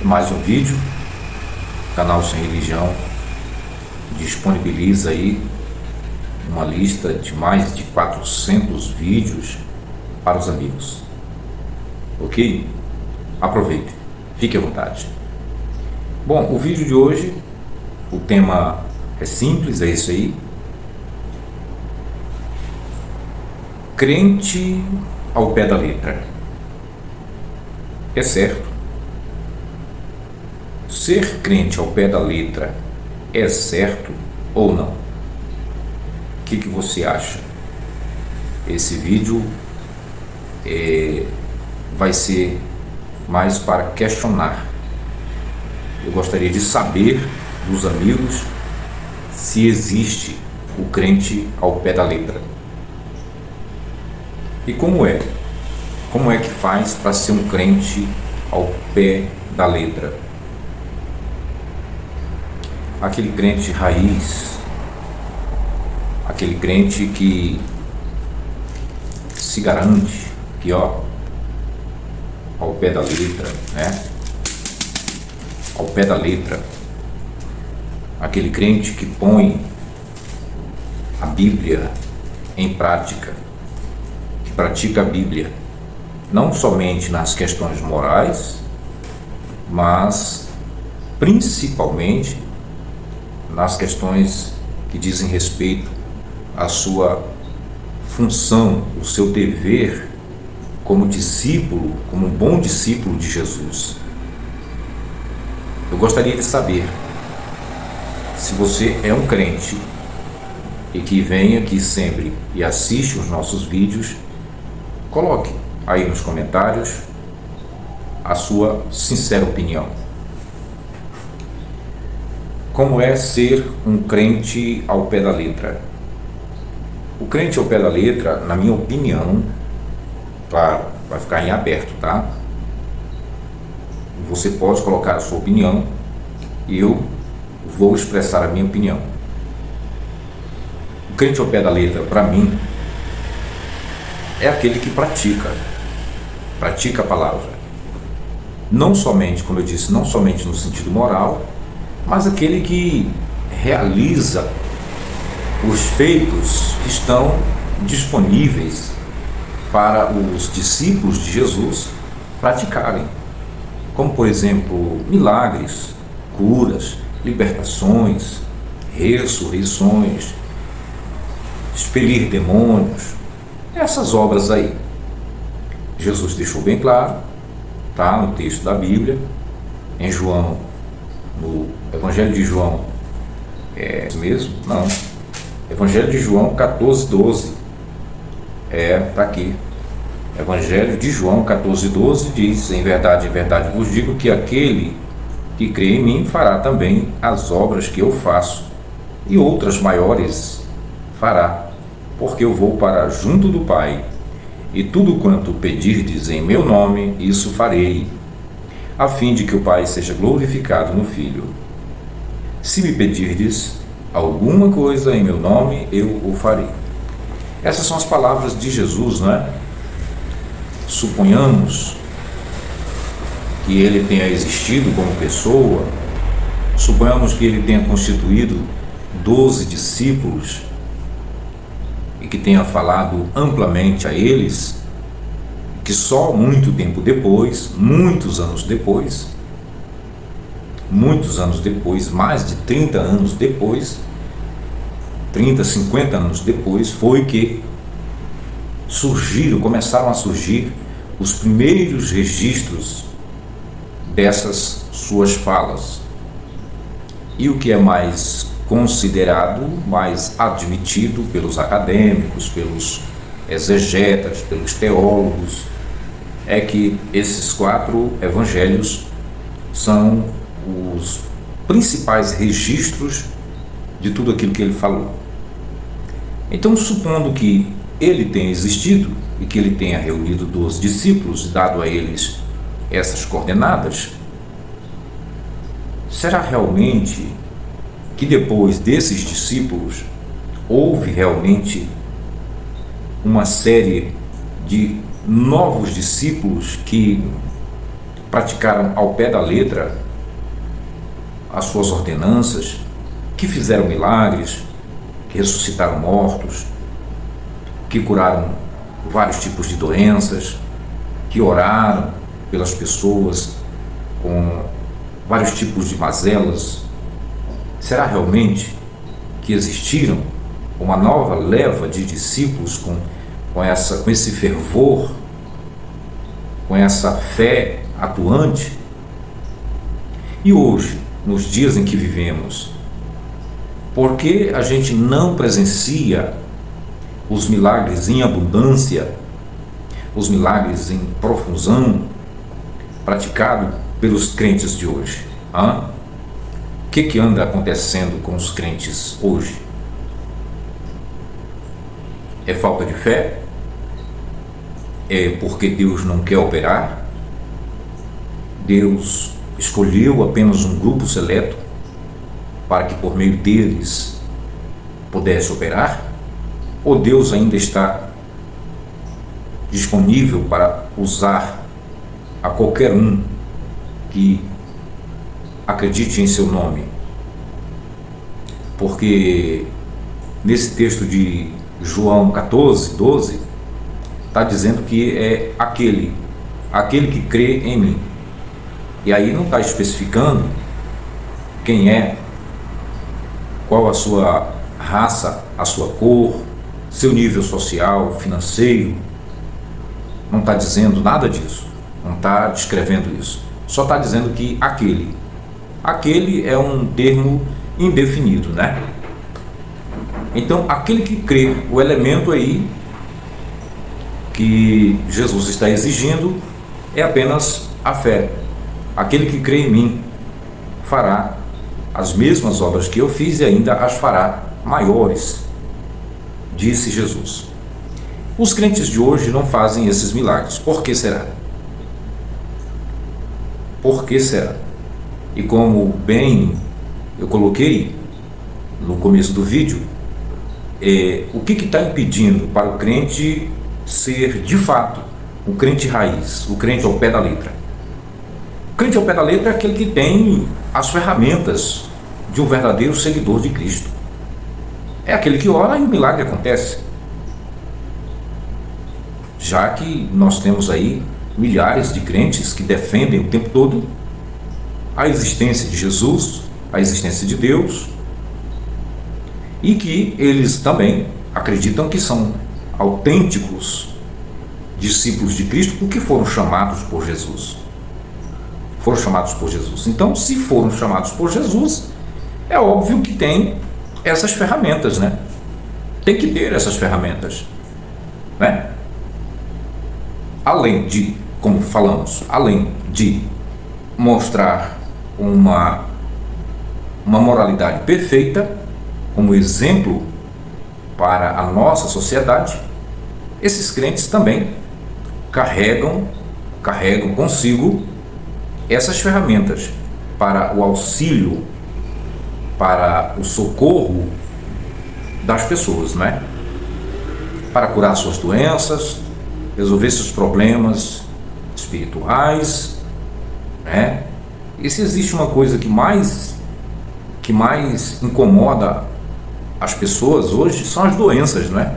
mais um vídeo. O canal Sem Religião disponibiliza aí uma lista de mais de 400 vídeos para os amigos. Ok? Aproveite, fique à vontade. Bom, o vídeo de hoje, o tema é simples, é isso aí. Crente ao pé da letra. É certo? Ser crente ao pé da letra é certo ou não? O que você acha? Esse vídeo vai ser mais para questionar. Eu gostaria de saber dos amigos se existe o crente ao pé da letra. E como é? Como é que faz para ser um crente ao pé da letra? Aquele crente raiz, aquele crente que se garante que, ao pé da letra, né? Ao pé da letra, aquele crente que põe a Bíblia em prática, que pratica a Bíblia, não somente nas questões morais, mas principalmente nas questões que dizem respeito à sua função, o seu dever como discípulo, como um bom discípulo de Jesus. Eu gostaria de saber se você é um crente e que vem aqui sempre e assiste os nossos vídeos. Coloque aí nos comentários a sua sincera opinião. Como é ser um crente ao pé da letra? O crente ao pé da letra, na minha opinião, claro, vai ficar em aberto, tá? Você pode colocar a sua opinião e eu vou expressar a minha opinião. O crente ao pé da letra, para mim, é aquele que pratica a palavra. Não somente, como eu disse, não somente no sentido moral, mas aquele que realiza os feitos que estão disponíveis para os discípulos de Jesus praticarem. Como, por exemplo, milagres, curas, libertações, ressurreições, expelir demônios, essas obras aí. Jesus deixou bem claro, tá, no texto da Bíblia, em João, no Evangelho de João, mesmo? Não. Evangelho de João 14:12. Tá aqui. Evangelho de João 14:12 diz: em verdade vos digo que aquele que crê em mim fará também as obras que eu faço, e outras maiores fará, porque eu vou para junto do Pai, e tudo quanto pedirdes em meu nome, isso farei, a fim de que o Pai seja glorificado no Filho. Se me pedirdes alguma coisa em meu nome, eu o farei. Essas são as palavras de Jesus, não é? Suponhamos que ele tenha existido como pessoa, suponhamos que ele tenha constituído 12 discípulos e que tenha falado amplamente a eles, que só muito tempo depois, muitos anos depois, mais de 30 anos depois, 30, 50 anos depois, foi que começaram a surgir os primeiros registros dessas suas falas. E o que é mais considerado, mais admitido pelos acadêmicos, pelos exegetas, pelos teólogos, é que esses 4 evangelhos são os principais registros de tudo aquilo que ele falou. Então, supondo que ele tenha existido e que ele tenha reunido 12 discípulos e dado a eles essas coordenadas, será realmente que depois desses discípulos houve realmente uma série de novos discípulos que praticaram ao pé da letra as suas ordenanças, que fizeram milagres, que ressuscitaram mortos, que curaram vários tipos de doenças, que oraram pelas pessoas com vários tipos de mazelas. Será realmente que existiram uma nova leva de discípulos com esse fervor, com essa fé atuante? E hoje, nos dias em que vivemos, por que a gente não presencia os milagres em abundância, os milagres em profusão, praticado pelos crentes de hoje? O que anda acontecendo com os crentes hoje? É falta de fé? É porque Deus não quer operar? Deus escolheu apenas um grupo seleto para que por meio deles pudesse operar? Ou Deus ainda está disponível para usar a qualquer um que acredite em seu nome? Porque nesse texto de João 14, 12, está dizendo que é aquele que crê em mim. E aí não está especificando quem é, qual a sua raça, a sua cor, seu nível social, financeiro. Não está dizendo nada disso, não está descrevendo isso. Só está dizendo que aquele é um termo indefinido, né? Então, aquele que crê, o elemento aí que Jesus está exigindo é apenas a fé. Aquele que crê em mim fará as mesmas obras que eu fiz e ainda as fará maiores, disse Jesus. Os crentes de hoje não fazem esses milagres. Por que será? Por que será? E como bem eu coloquei no começo do vídeo, o que está impedindo para o crente ser de fato o crente raiz, o crente ao pé da letra? O crente ao pé da letra é aquele que tem as ferramentas de um verdadeiro seguidor de Cristo. É aquele que ora e o milagre acontece. Já que nós temos aí milhares de crentes que defendem o tempo todo a existência de Jesus, a existência de Deus, e que eles também acreditam que são autênticos discípulos de Cristo porque foram chamados por Jesus. Foram chamados por Jesus. Então, se foram chamados por Jesus, é óbvio que tem essas ferramentas, né? Tem que ter essas ferramentas, né? Além de, como falamos, além de mostrar uma moralidade perfeita, como exemplo para a nossa sociedade, esses crentes também carregam consigo essas ferramentas para o auxílio, para o socorro das pessoas, né? Para curar suas doenças, resolver seus problemas espirituais, né? E se existe uma coisa que mais incomoda as pessoas hoje, são as doenças, não é?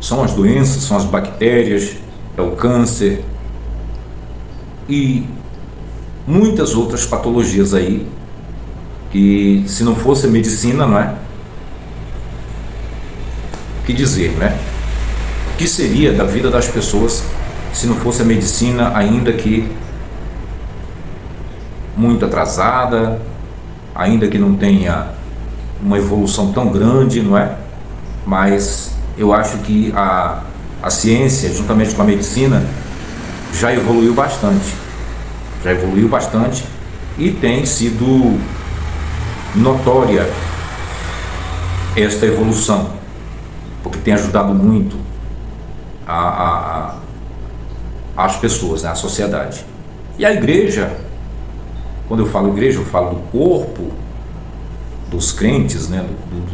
São as doenças, são as bactérias, é o câncer e muitas outras patologias aí que, se não fosse a medicina, não é? O que dizer, né? O que seria da vida das pessoas se não fosse a medicina, ainda que muito atrasada, ainda que não tenha uma evolução tão grande, não é? Mas eu acho que a ciência, juntamente com a medicina, já evoluiu bastante. E tem sido notória esta evolução, porque tem ajudado muito as pessoas, né, a sociedade. E a igreja, quando eu falo igreja, eu falo do corpo dos crentes,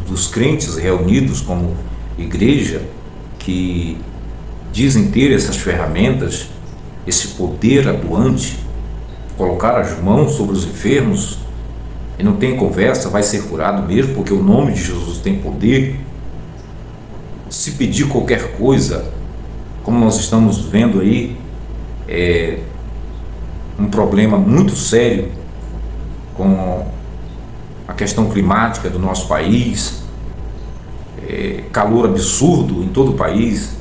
dos crentes reunidos como igreja, que dizem ter essas ferramentas, esse poder atuante, colocar as mãos sobre os enfermos, e não tem conversa, vai ser curado mesmo, porque o nome de Jesus tem poder. Se pedir qualquer coisa, como nós estamos vendo aí, um problema muito sério com a questão climática do nosso país, calor absurdo em todo o país,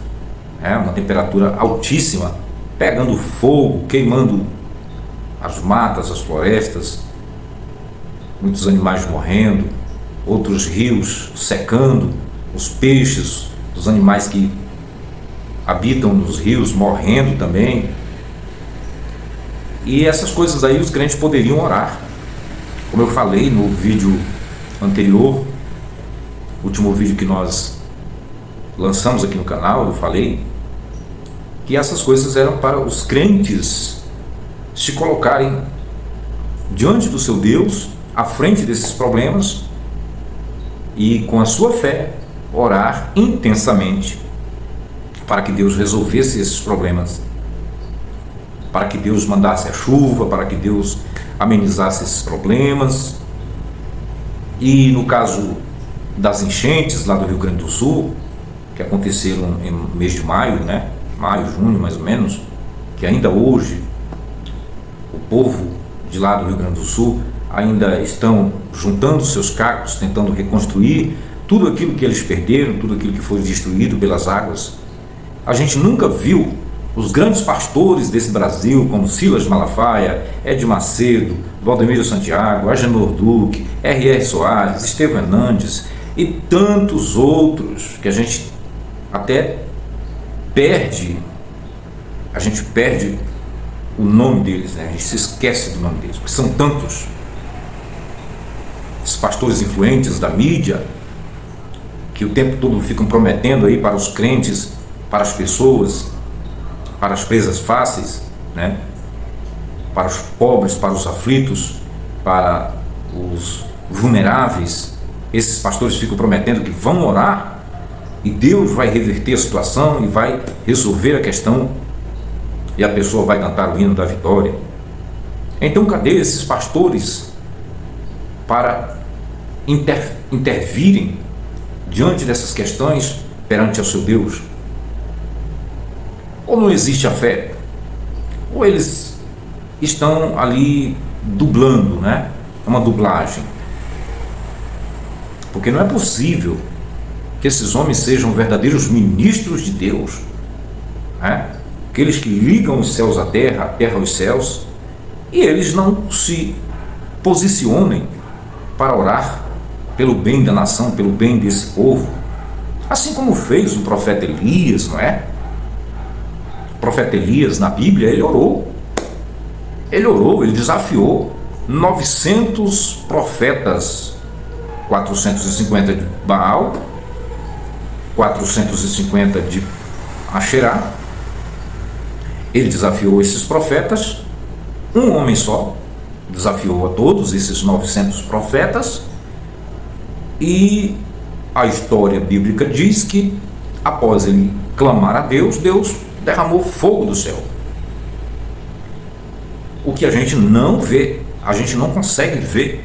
uma temperatura altíssima, pegando fogo, queimando as matas, as florestas, muitos animais morrendo, outros rios secando, os peixes, os animais que habitam nos rios morrendo também. E essas coisas aí os crentes poderiam orar. Como eu falei no vídeo anterior, último vídeo que nós lançamos aqui no canal, eu falei que essas coisas eram para os crentes se colocarem diante do seu Deus, à frente desses problemas, e com a sua fé orar intensamente para que Deus resolvesse esses problemas, para que Deus mandasse a chuva, para que Deus amenizasse esses problemas. E no caso das enchentes lá do Rio Grande do Sul, que aconteceram em mês de maio, maio, junho mais ou menos, que ainda hoje o povo de lá do Rio Grande do Sul ainda estão juntando seus cacos, tentando reconstruir tudo aquilo que eles perderam, tudo aquilo que foi destruído pelas águas. A gente nunca viu os grandes pastores desse Brasil, como Silas Malafaia, Ed Macedo, Valdemiro Santiago, Agenor Duque, R.R. Soares, Estevão Hernandes e tantos outros que a gente até perde o nome deles, a gente se esquece do nome deles, porque são tantos. Esses pastores influentes da mídia, que o tempo todo ficam prometendo aí para os crentes, para as pessoas, para as presas fáceis, para os pobres, para os aflitos, para os vulneráveis. Esses pastores ficam prometendo que vão orar e Deus vai reverter a situação e vai resolver a questão, e a pessoa vai cantar o hino da vitória. Então cadê esses pastores para intervirem diante dessas questões perante ao seu Deus? Ou não existe a fé, ou eles estão ali dublando, é uma dublagem. Porque não é possível que esses homens sejam verdadeiros ministros de Deus, aqueles que ligam os céus à terra, a terra aos céus, e eles não se posicionem para orar pelo bem da nação, pelo bem desse povo, assim como fez o profeta Elias, não é? O profeta Elias, na Bíblia, ele orou, ele desafiou 900 profetas, 450 de Baal, 450 de Asherá. Ele desafiou esses profetas, um homem só desafiou a todos esses 900 profetas, e a história bíblica diz que após ele clamar a Deus, Deus derramou fogo do céu. O que a gente não vê, a gente não consegue ver.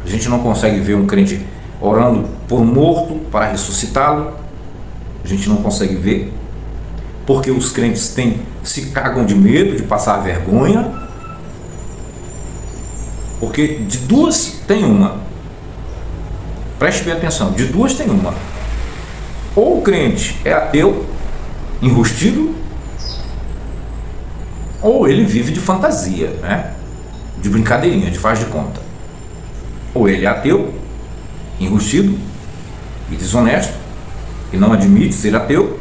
A gente não consegue ver um crente orando por um morto para ressuscitá-lo. A gente não consegue ver, porque os crentes se cagam de medo de passar vergonha, porque de duas tem uma. Preste bem atenção, de duas tem uma. Ou o crente é ateu, enrustido, ou ele vive de fantasia, de brincadeirinha, de faz de conta. Ou ele é ateu, enrustido e desonesto, e não admite ser ateu,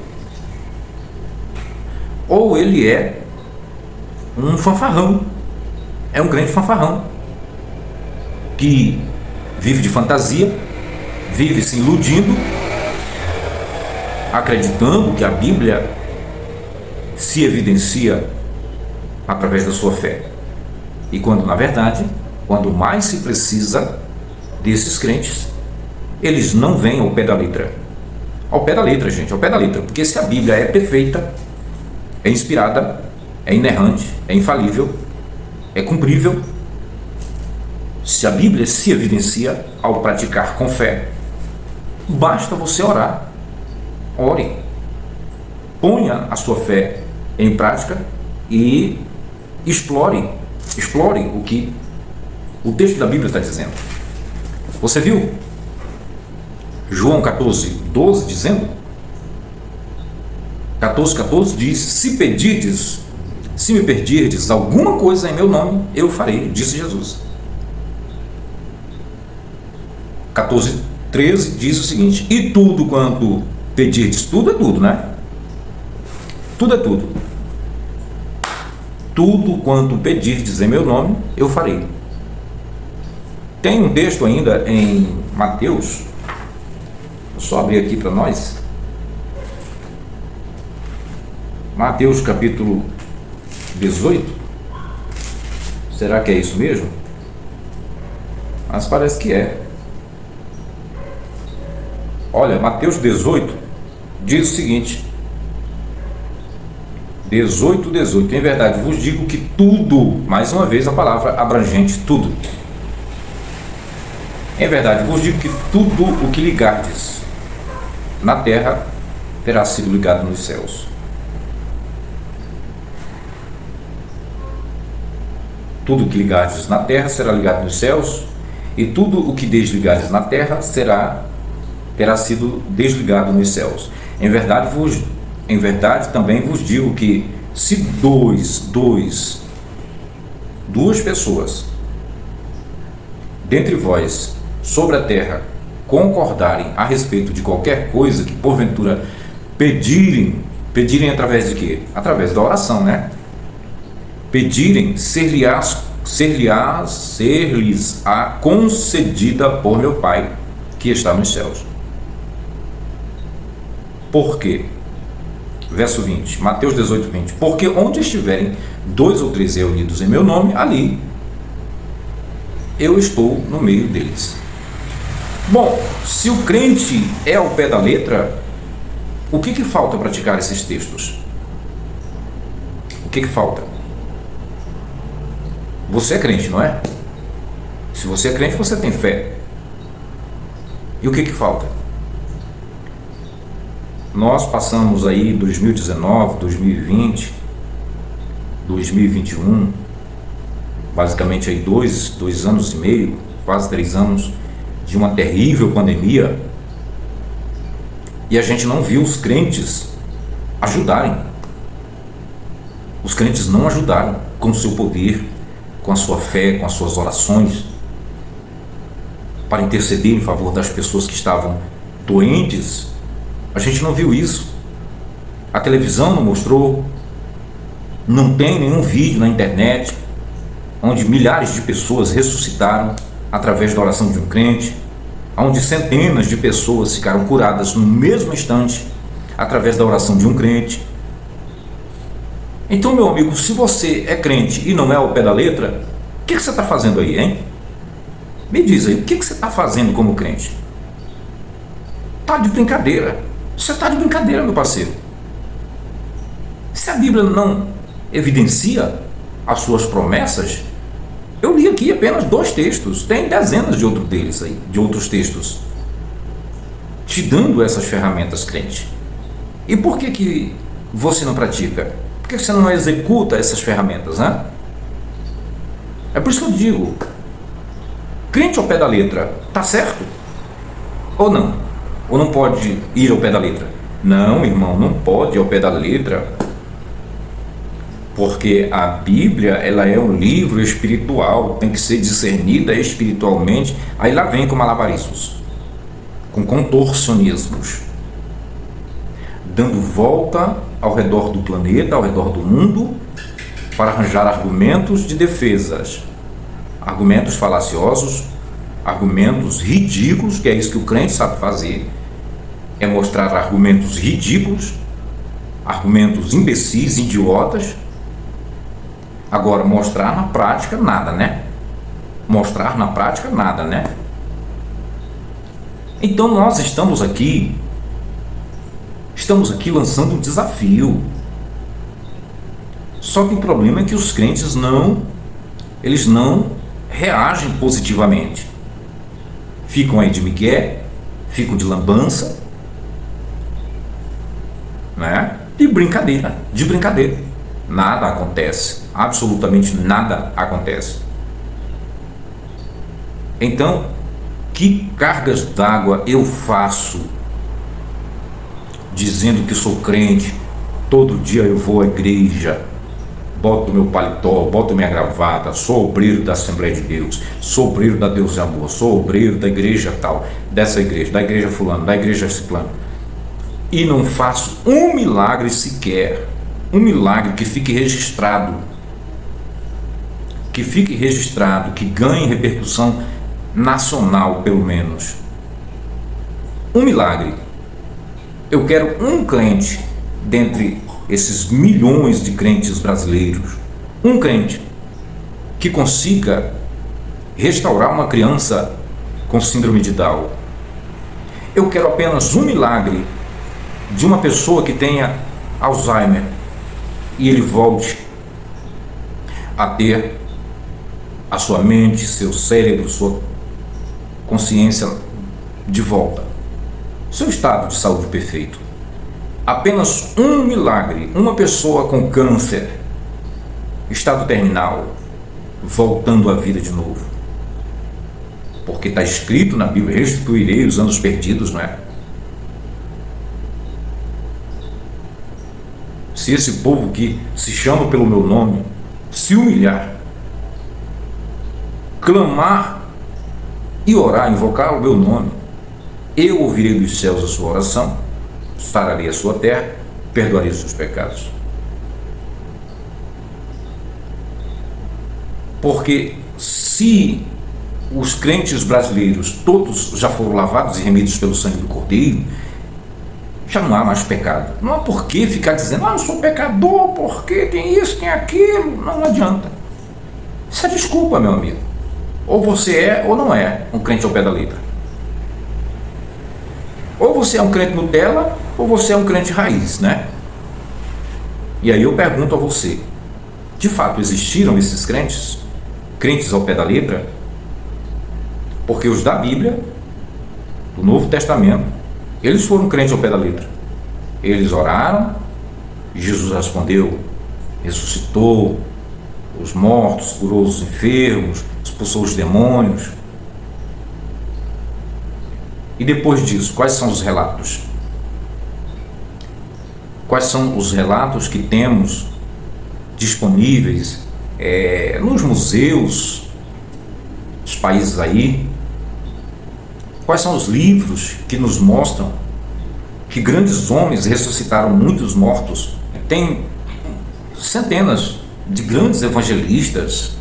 ou ele é um fanfarrão, é um crente fanfarrão, que vive de fantasia, vive se iludindo, acreditando que a Bíblia se evidencia através da sua fé. E quando, na verdade, quando mais se precisa desses crentes, eles não vêm ao pé da letra. Ao pé da letra, gente, ao pé da letra. Porque se a Bíblia é perfeita, é inspirada, é inerrante, é infalível, é cumprível, se a Bíblia se evidencia ao praticar com fé, basta você orar. Ore. Ponha a sua fé em prática e explore o que o texto da Bíblia está dizendo. Você viu João 14:12 dizendo? 14:14 diz: se me pedirdes alguma coisa em meu nome, eu farei, disse Jesus. 14:13 diz o seguinte: e tudo quanto pedirdes, tudo é tudo, né? Tudo é tudo. Tudo quanto pedirdes em meu nome, eu farei. Tem um texto ainda em Mateus, vou só abrir aqui para nós. Mateus capítulo 18. Será que é isso mesmo? Mas parece que é. Olha, Mateus 18 diz o seguinte: 18:18. Em verdade vos digo que tudo, mais uma vez a palavra abrangente, tudo. Em verdade vos digo que tudo o que ligardes na terra terá sido ligado nos céus. Tudo o que ligardes na terra será ligado nos céus, e tudo o que desligardes na terra terá sido desligado nos céus. Em verdade também vos digo que se duas pessoas dentre vós sobre a terra concordarem a respeito de qualquer coisa que porventura pedirem através de quê? Através da oração, né? Pedirem, ser-lhes-á concedida por meu Pai que está nos céus. Por quê? Verso 20, Mateus 18:20. Porque onde estiverem 2 ou 3 reunidos em meu nome, ali eu estou no meio deles. Bom, se o crente é ao pé da letra, o que falta praticar esses textos? O que falta? Você é crente, não é? Se você é crente, você tem fé. E o que falta? Nós passamos aí 2019, 2020, 2021, basicamente aí dois anos e meio, quase 3 anos, de uma terrível pandemia, e a gente não viu os crentes ajudarem. Os crentes não ajudaram com o seu poder, com a sua fé, com as suas orações, para interceder em favor das pessoas que estavam doentes. A gente não viu isso. A televisão não mostrou, não tem nenhum vídeo na internet onde milhares de pessoas ressuscitaram através da oração de um crente, onde centenas de pessoas ficaram curadas no mesmo instante através da oração de um crente. Então, meu amigo, se você é crente e não é ao pé da letra, o que você está fazendo aí, hein? Me diz aí, o que você está fazendo como crente? Está de brincadeira. Você está de brincadeira, meu parceiro. Se a Bíblia não evidencia as suas promessas, eu li aqui apenas 2 textos, tem dezenas de outros deles aí, de outros textos, te dando essas ferramentas, crente. E por que você não pratica? Por que você não executa essas ferramentas, né? É por isso que eu digo, crente ao pé da letra, tá certo? Ou não? Ou não pode ir ao pé da letra? Não, irmão, não pode ir ao pé da letra, porque a Bíblia, ela é um livro espiritual, tem que ser discernida espiritualmente. Aí lá vem com malabarismos, com contorcionismos, dando volta ao redor do planeta, ao redor do mundo, para arranjar argumentos de defesas, argumentos falaciosos, argumentos ridículos, que é isso que o crente sabe fazer, é mostrar argumentos ridículos, argumentos imbecis, idiotas. Agora, mostrar na prática, nada, né? Mostrar na prática, nada, né? Então, nós estamos aqui Estamos aqui lançando um desafio. Só que o problema é que os crentes eles não reagem positivamente. Ficam aí de migué, ficam de lambança, né? De brincadeira. Nada acontece, absolutamente nada acontece. Então, que cargas d'água eu faço dizendo que sou crente, todo dia eu vou à igreja, boto meu paletó, boto minha gravata, sou obreiro da Assembleia de Deus, sou obreiro da Deus e Amor, sou obreiro da igreja tal, dessa igreja, da igreja fulano, da igreja ciclano, e não faço um milagre sequer, um milagre que fique registrado, que ganhe repercussão nacional, pelo menos. Um milagre. Eu quero um crente dentre esses milhões de crentes brasileiros, um crente que consiga restaurar uma criança com síndrome de Down. Eu quero apenas um milagre de uma pessoa que tenha Alzheimer e ele volte a ter a sua mente, seu cérebro, sua consciência de volta, seu estado de saúde perfeito. Apenas um milagre, uma pessoa com câncer, estado terminal, voltando à vida de novo. Porque está escrito na Bíblia: restituirei os anos perdidos, não é? Se esse povo que se chama pelo meu nome se humilhar, clamar e orar, invocar o meu nome, eu ouvirei dos céus a sua oração, sararei a sua terra, perdoarei os seus pecados. Porque se os crentes brasileiros todos já foram lavados e remidos pelo sangue do Cordeiro, já não há mais pecado. Não há por que ficar dizendo: eu sou pecador, porque tem isso, tem aquilo. Não adianta. Isso é desculpa, meu amigo. Ou você é ou não é um crente ao pé da letra. Ou você é um crente Nutella, ou você é um crente raiz, né? E aí eu pergunto a você: de fato existiram esses crentes? Crentes ao pé da letra? Porque os da Bíblia, do Novo Testamento, eles foram crentes ao pé da letra. Eles oraram, Jesus respondeu, ressuscitou os mortos, curou os enfermos, expulsou os demônios. E depois disso, quais são os relatos? Quais são os relatos que temos disponíveis nos museus dos países aí? Quais são os livros que nos mostram que grandes homens ressuscitaram muitos mortos? Tem centenas de grandes evangelistas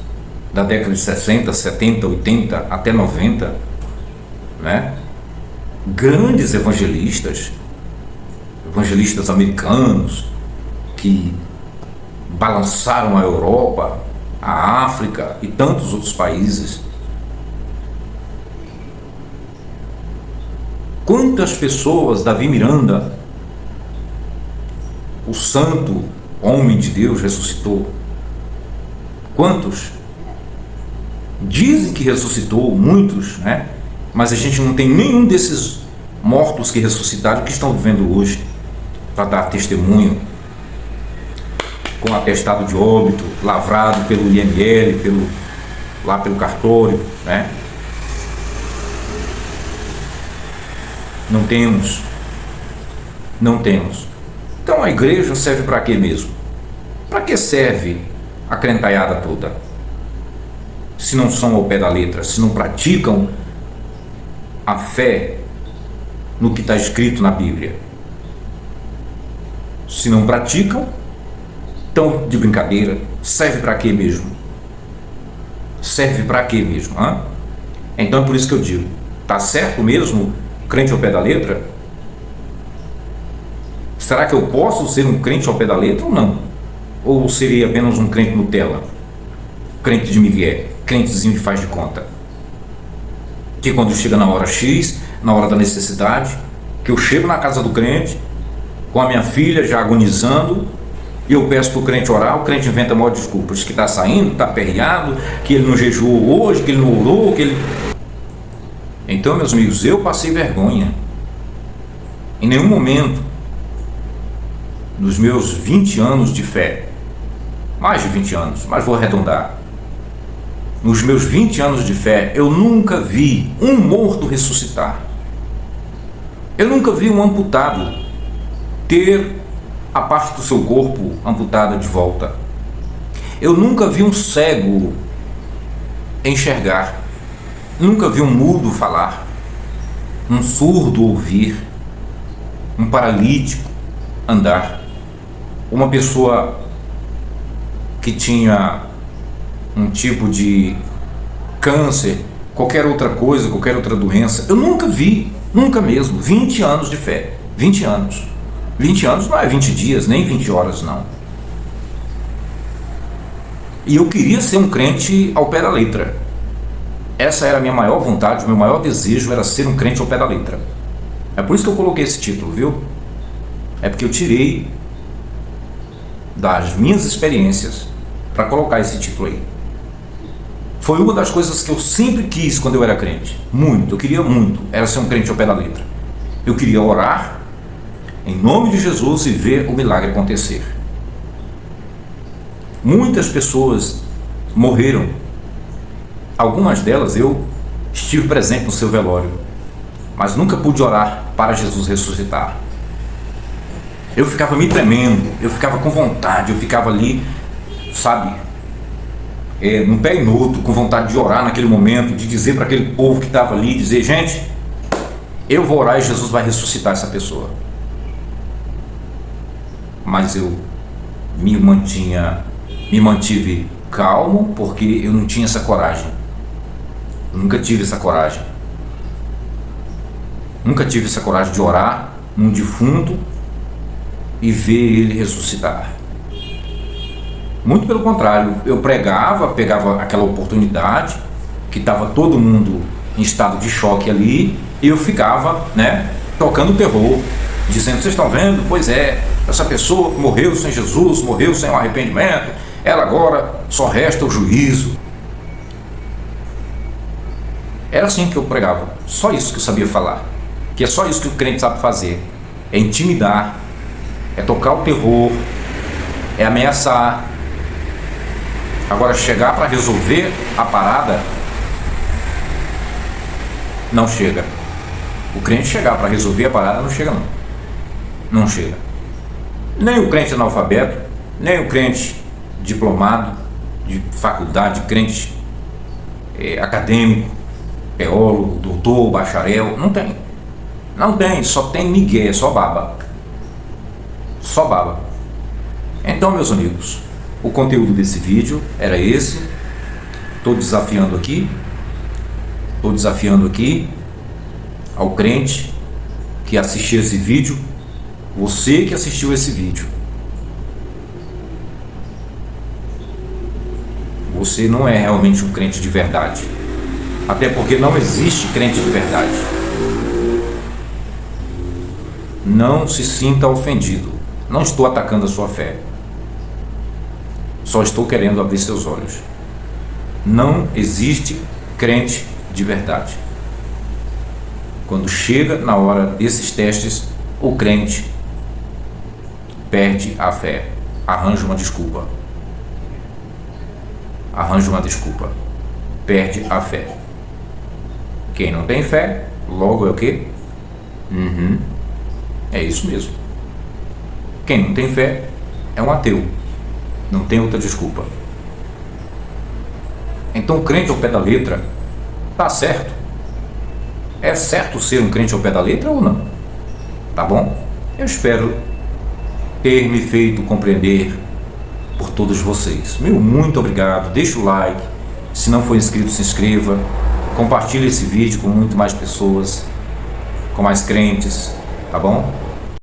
da década de 60, 70, 80 até 90, né? Grandes evangelistas americanos que balançaram a Europa, a África e tantos outros países. Quantas pessoas Davi Miranda, o santo homem de Deus, ressuscitou? Quantos? Dizem que ressuscitou muitos, né? Mas a gente não tem nenhum desses mortos que ressuscitaram que estão vivendo hoje para dar testemunho com atestado de óbito, lavrado pelo IML, pelo cartório, né? Não temos. Então a igreja serve para quê mesmo? Para que serve a crentaiada toda? Se não são ao pé da letra, se não praticam a fé no que está escrito na Bíblia. Se não praticam, estão de brincadeira. Serve para quê mesmo? Hein? Então é por isso que eu digo: tá certo mesmo crente ao pé da letra? Será que eu posso ser um crente ao pé da letra ou não? Ou seria apenas um crente Nutella? Crente de migué, crentezinho que faz de conta? Que quando chega na hora X, na hora da necessidade, que eu chego na casa do crente, com a minha filha já agonizando, e eu peço para o crente orar, o crente inventa maior desculpa, diz que está saindo, está aperreado, que ele não jejuou hoje, que ele não orou, que ele... Então, meus amigos, eu passei vergonha. Em nenhum momento, nos meus 20 anos de fé, mais de 20 anos, mas vou arredondar, nos meus 20 anos de fé, eu nunca vi um morto ressuscitar. Eu nunca vi um amputado ter a parte do seu corpo amputada de volta. Eu nunca vi um cego enxergar. Nunca vi um mudo falar, um surdo ouvir, um paralítico andar, uma pessoa que tinha um tipo de câncer, qualquer outra coisa, qualquer outra doença. Eu nunca vi, nunca mesmo. 20 anos de fé, 20 anos. 20 anos não é 20 dias, nem 20 horas, não. E eu queria ser um crente ao pé da letra. Essa era a minha maior vontade, o meu maior desejo era ser um crente ao pé da letra. É por isso que eu coloquei esse título, viu? É porque eu tirei das minhas experiências para colocar esse título aí. Foi uma das coisas que eu sempre quis quando eu era crente. Muito, eu queria muito, era ser um crente ao pé da letra. Eu queria orar em nome de Jesus e ver o milagre acontecer. Muitas pessoas morreram. Algumas delas eu estive presente no seu velório, mas nunca pude orar para Jesus ressuscitar. Eu ficava me tremendo, eu ficava com vontade, eu ficava ali, sabe, num pé e no outro, com vontade de orar naquele momento, de dizer para aquele povo que estava ali, dizer, gente, eu vou orar e Jesus vai ressuscitar essa pessoa. Mas eu me mantive calmo, porque eu não tinha essa coragem. Eu nunca tive essa coragem. Nunca tive essa coragem de orar num defunto e ver ele ressuscitar. Muito pelo contrário, eu pregava, pegava aquela oportunidade, que estava todo mundo em estado de choque ali, e eu ficava, tocando terror, dizendo, vocês estão vendo? Pois é, essa pessoa que morreu sem Jesus, morreu sem o arrependimento, ela agora só resta o juízo. Era assim que eu pregava, só isso que eu sabia falar, que é só isso que o crente sabe fazer, é intimidar, é tocar o terror, é ameaçar. Agora, chegar para resolver a parada, não chega. O crente chegar para resolver a parada não chega, não. Não chega. Nem o crente analfabeto, nem o crente diplomado de faculdade, crente acadêmico, teólogo, doutor, bacharel, não tem. Não tem, só tem migué, só baba. Só baba. Então, meus amigos, o conteúdo desse vídeo era esse. Estou desafiando aqui ao crente que assistiu esse vídeo, você que assistiu esse vídeo, você não é realmente um crente de verdade, até porque não existe crente de verdade. Não se sinta ofendido, não estou atacando a sua fé, só estou querendo abrir seus olhos. Não existe crente de verdade. Quando chega na hora desses testes, o crente perde a fé, arranja uma desculpa, perde a fé. Quem não tem fé, logo é o quê? É isso mesmo. Quem não tem fé é um ateu, não tem outra desculpa. Então, o crente ao pé da letra tá certo. É certo ser um crente ao pé da letra ou não? Tá bom? Eu espero ter me feito compreender por todos vocês. Meu muito obrigado. Deixa o like. Se não for inscrito, se inscreva. Compartilhe esse vídeo com muito mais pessoas, com mais crentes. Tá bom?